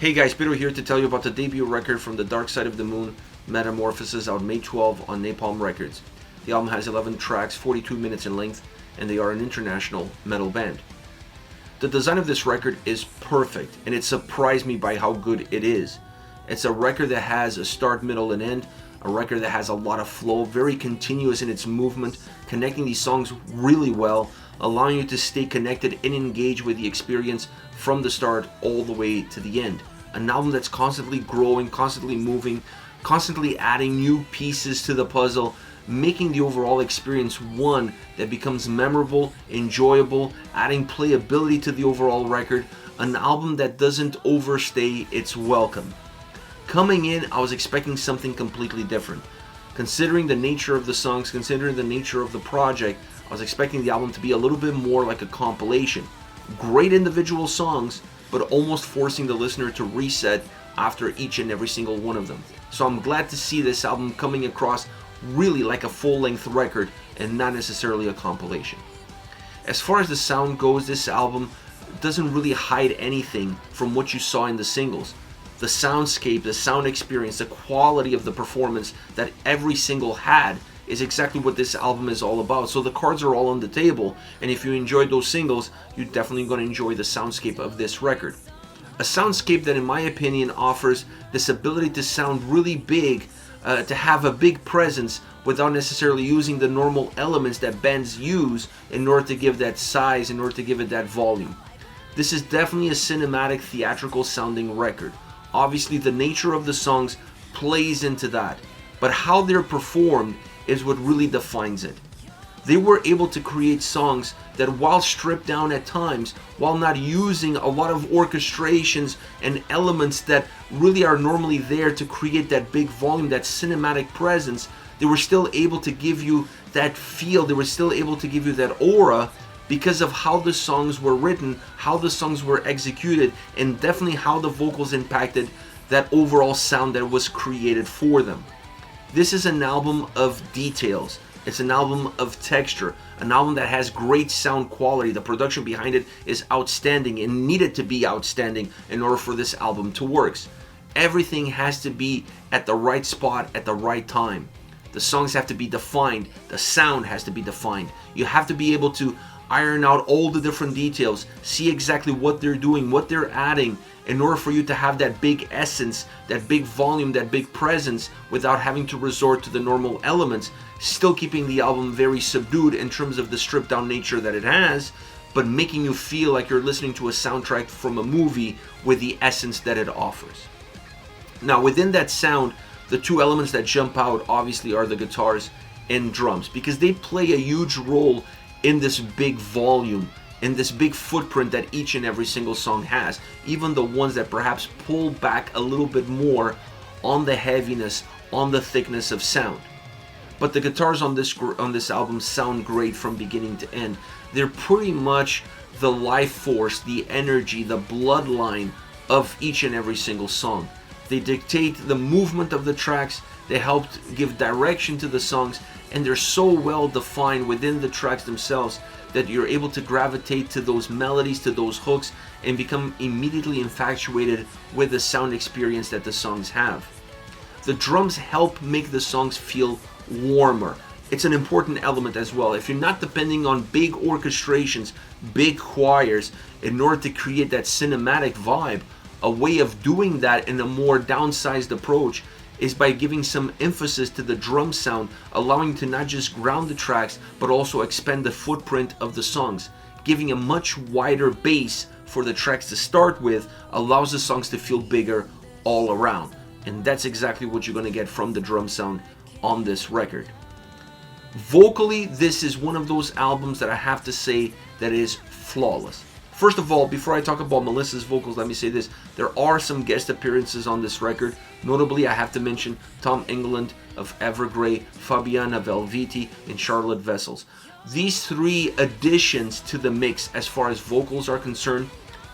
Hey guys, Peter here to tell you about the debut record from the Dark Side of the Moon, Metamorphosis, out May 12 on Napalm Records. The album has 11 tracks, 42 minutes in length, and they are an international metal band. The design of this record is perfect, and it surprised me by how good it is. It's a record that has a start, middle, and end, a record that has a lot of flow, very continuous in its movement, connecting these songs really well, allowing you to stay connected and engage with the experience from the start all the way to the end. An album that's constantly growing, constantly moving, constantly adding new pieces to the puzzle, making the overall experience one that becomes memorable, enjoyable, adding playability to the overall record, an album that doesn't overstay its welcome. Coming in, I was expecting something completely different. Considering the nature of the songs, considering the nature of the project, I was expecting the album to be a little bit more like a compilation. Great individual songs, but almost forcing the listener to reset after each and every single one of them. So I'm glad to see this album coming across really like a full-length record and not necessarily a compilation. As far as the sound goes, this album doesn't really hide anything from what you saw in the singles. The soundscape, the sound experience, the quality of the performance that every single had is exactly what this album is all about. So the cards are all on the table, and if you enjoyed those singles, you're definitely going to enjoy the soundscape of this record. A soundscape that, in my opinion, offers this ability to sound really big, to have a big presence without necessarily using the normal elements that bands use in order to give that size, in order to give it that volume. This is definitely a cinematic, theatrical sounding record. Obviously, the nature of the songs plays into that, but how they're performed is what really defines it. They were able to create songs that, while stripped down at times, while not using a lot of orchestrations and elements that really are normally there to create that big volume, that cinematic presence, they were still able to give you that feel, they were still able to give you that aura because of how the songs were written, how the songs were executed, and definitely how the vocals impacted that overall sound that was created for them. This is an album of details. It's an album of texture, an album that has great sound quality. The production behind it is outstanding and needed to be outstanding in order for this album to work. Everything has to be at the right spot at the right time. The songs have to be defined. The sound has to be defined. You have to be able to iron out all the different details, see exactly what they're doing, what they're adding, in order for you to have that big essence, that big volume, that big presence without having to resort to the normal elements, still keeping the album very subdued in terms of the stripped down nature that it has, but making you feel like you're listening to a soundtrack from a movie with the essence that it offers. Now, within that sound, the two elements that jump out obviously are the guitars and drums, because they play a huge role in this big volume, in this big footprint that each and every single song has, even the ones that perhaps pull back a little bit more on the heaviness, on the thickness of sound. But the guitars on this album sound great from beginning to end. They're pretty much the life force, the energy, the bloodline of each and every single song. They dictate the movement of the tracks, they helped give direction to the songs, and they're so well defined within the tracks themselves that you're able to gravitate to those melodies, to those hooks, and become immediately infatuated with the sound experience that the songs have. The drums help make the songs feel warmer. It's an important element as well. If you're not depending on big orchestrations, big choirs, in order to create that cinematic vibe, a way of doing that in a more downsized approach is by giving some emphasis to the drum sound, allowing to not just ground the tracks, but also expand the footprint of the songs. Giving a much wider base for the tracks to start with allows the songs to feel bigger all around. And that's exactly what you're going to get from the drum sound on this record. Vocally, this is one of those albums that I have to say that is flawless. First of all, before I talk about Melissa's vocals, let me say this. There are some guest appearances on this record. Notably, I have to mention Tom Englund of Evergrey, Fabienne Erni, and Charlotte Wessels. These three additions to the mix, as far as vocals are concerned,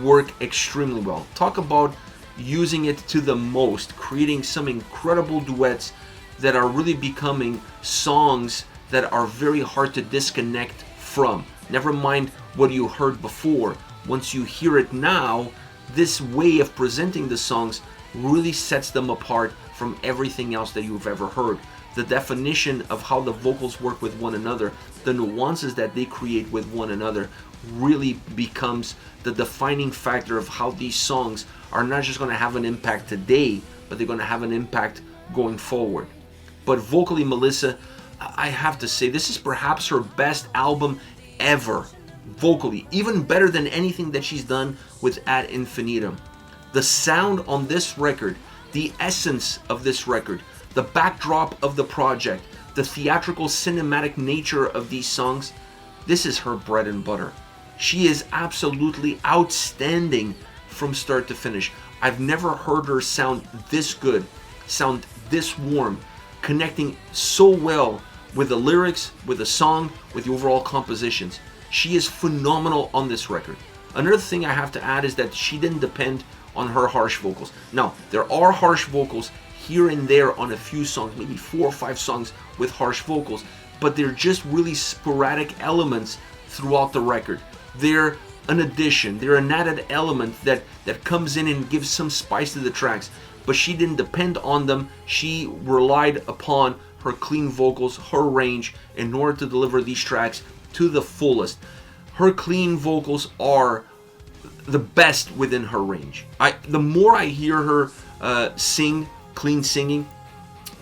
work extremely well. Talk about using it to the most, creating some incredible duets that are really becoming songs that are very hard to disconnect from. Never mind what you heard before. Once you hear it now, this way of presenting the songs really sets them apart from everything else that you've ever heard. The definition of how the vocals work with one another, the nuances that they create with one another, really becomes the defining factor of how these songs are not just going to have an impact today, but they're going to have an impact going forward. But vocally, Melissa, I have to say, this is perhaps her best album ever. Vocally, even better than anything that she's done with Ad Infinitum. The sound on this record, the essence of this record, the backdrop of the project, the theatrical cinematic nature of these songs, this is her bread and butter. She is absolutely outstanding from start to finish. I've never heard her sound this good, sound this warm, connecting so well with the lyrics, with the song, with the overall compositions. She is phenomenal on this record. Another thing I have to add is that she didn't depend on her harsh vocals. Now, there are harsh vocals here and there on a few songs, maybe 4 or 5 songs with harsh vocals, but they're just really sporadic elements throughout the record. They're an addition, they're an added element that comes in and gives some spice to the tracks, but she didn't depend on them. She relied upon her clean vocals, her range, in order to deliver these tracks to the fullest. Her clean vocals are the best within her range. The more I hear her sing, clean singing,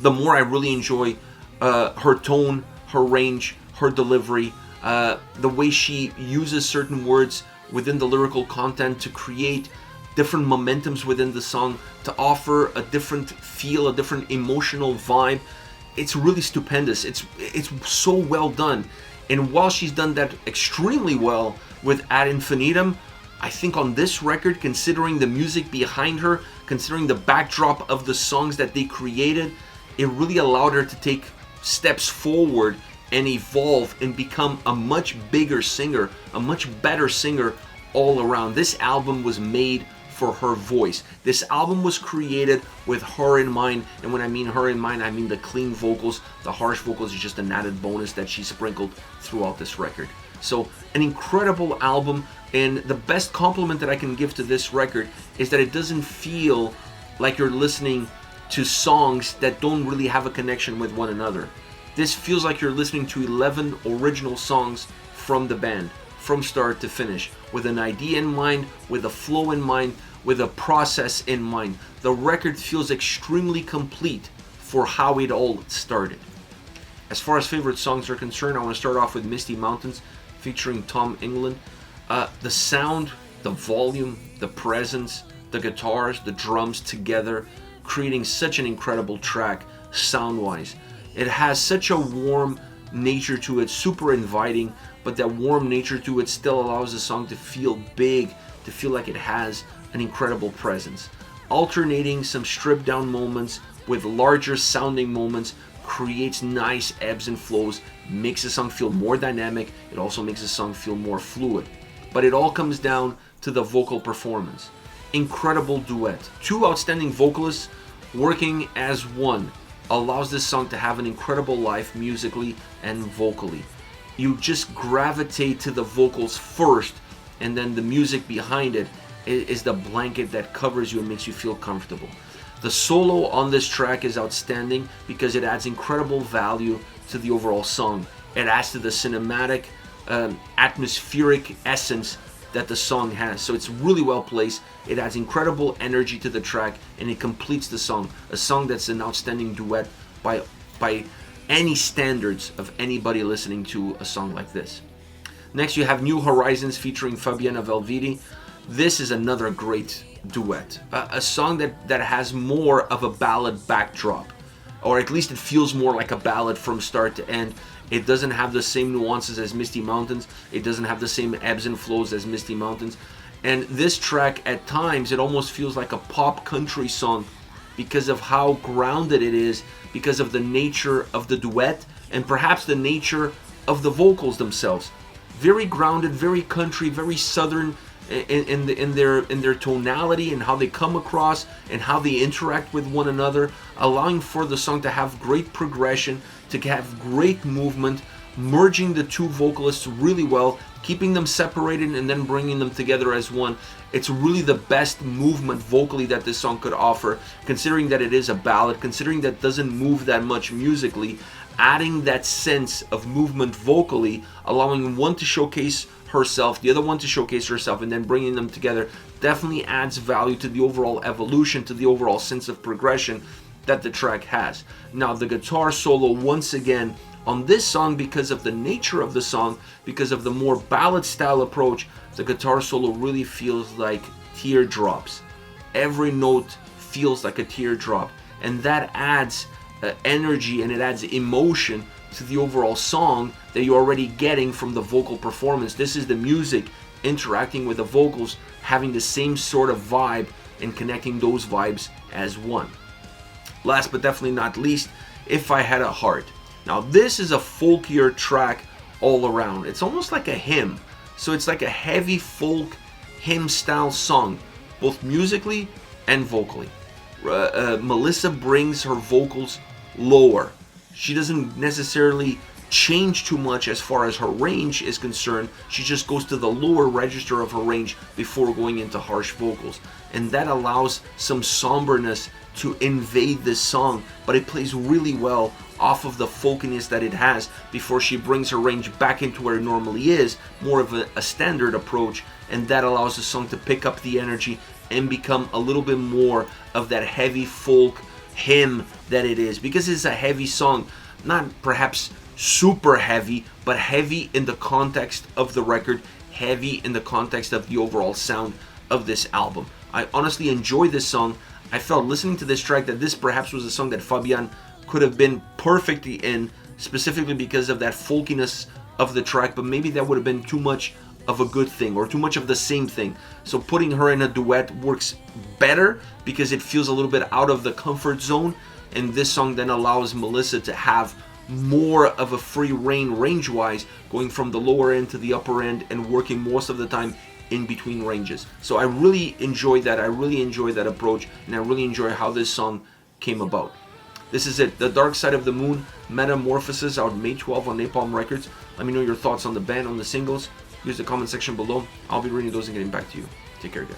the more I really enjoy her tone, her range, her delivery, the way she uses certain words within the lyrical content to create different momentums within the song, to offer a different feel, a different emotional vibe. It's really stupendous. It's so well done. And while she's done that extremely well with Ad Infinitum, I think on this record, considering the music behind her, considering the backdrop of the songs that they created, it really allowed her to take steps forward and evolve and become a much bigger singer, a much better singer all around. This album was made for her voice. This album was created with her in mind, and when I mean her in mind, I mean the clean vocals. The harsh vocals is just an added bonus that she sprinkled throughout this record. So an incredible album, and the best compliment that I can give to this record is that it doesn't feel like you're listening to songs that don't really have a connection with one another. This feels like you're listening to 11 original songs from the band, from start to finish, with an idea in mind, with a flow in mind, with a process in mind. The record feels extremely complete for how it all started. As far as favorite songs are concerned, I want to start off with Misty Mountains, featuring Tom Englund. The sound, the volume, the presence, the guitars, the drums together, creating such an incredible track sound-wise. It has such a warm nature to it, super inviting, but that warm nature to it still allows the song to feel big, to feel like it has an incredible presence. Alternating some stripped down moments with larger sounding moments creates nice ebbs and flows, makes the song feel more dynamic. It also makes the song feel more fluid. But it all comes down to the vocal performance. Incredible duet. 2 outstanding vocalists working as one allows this song to have an incredible life musically and vocally. You just gravitate to the vocals first, and then the music behind it is the blanket that covers you and makes you feel comfortable. The solo on this track is outstanding because it adds incredible value to the overall song. It adds to the cinematic, atmospheric essence that the song has. So it's really well placed. It adds incredible energy to the track, and it completes the song. A song that's an outstanding duet by any standards of anybody listening to a song like this. Next, you have New Horizons featuring Fabienne Erni. This is another great duet. A song that has more of a ballad backdrop, or at least it feels more like a ballad from start to end. It doesn't have the same nuances as Misty Mountains. It doesn't have the same ebbs and flows as Misty Mountains. And this track, at times, it almost feels like a pop country song because of how grounded it is, because of the nature of the duet, and perhaps the nature of the vocals themselves. Very grounded, very country, very southern in their tonality and how they come across and how they interact with one another, allowing for the song to have great progression, to have great movement, merging the two vocalists really well, keeping them separated and then bringing them together as one. It's really the best movement vocally that this song could offer, considering that it is a ballad, considering that it doesn't move that much musically, adding that sense of movement vocally, allowing one to showcase herself, the other one to showcase herself, and then bringing them together definitely adds value to the overall evolution, to the overall sense of progression that the track has. Now the guitar solo, once again, on this song, because of the nature of the song, because of the more ballad style approach, the guitar solo really feels like teardrops. Every note feels like a teardrop, and that adds energy and it adds emotion to the overall song that you're already getting from the vocal performance. This is the music interacting with the vocals, having the same sort of vibe and connecting those vibes as one. Last but definitely not least, If I Had a Heart. Now this is a folkier track all around. It's almost like a hymn. So it's like a heavy folk hymn style song, both musically and vocally. Melissa brings her vocals lower. She doesn't necessarily change too much as far as her range is concerned. She just goes to the lower register of her range before going into harsh vocals. And that allows some somberness to invade this song, but it plays really well off of the folkiness that it has before she brings her range back into where it normally is, more of a standard approach, and that allows the song to pick up the energy and become a little bit more of that heavy folk hymn that it is, because it's a heavy song, not perhaps super heavy, but heavy in the context of the record, heavy in the context of the overall sound of this album. I honestly enjoy this song. I felt listening to this track that this perhaps was a song that Fabienne could have been perfectly in, specifically because of that folkiness of the track, but maybe that would have been too much of a good thing or too much of the same thing. So putting her in a duet works better because it feels a little bit out of the comfort zone, and this song then allows Melissa to have more of a free reign range-wise, going from the lower end to the upper end and working most of the time in between ranges. So I really enjoyed that. I really enjoy that approach, and I really enjoy how this song came about. This is it, The Dark Side of the Moon, Metamorphosis, out May 12 on Napalm Records. Let me know your thoughts on the band, on the singles. Use the comment section below. I'll be reading those and getting back to you. Take care, guys.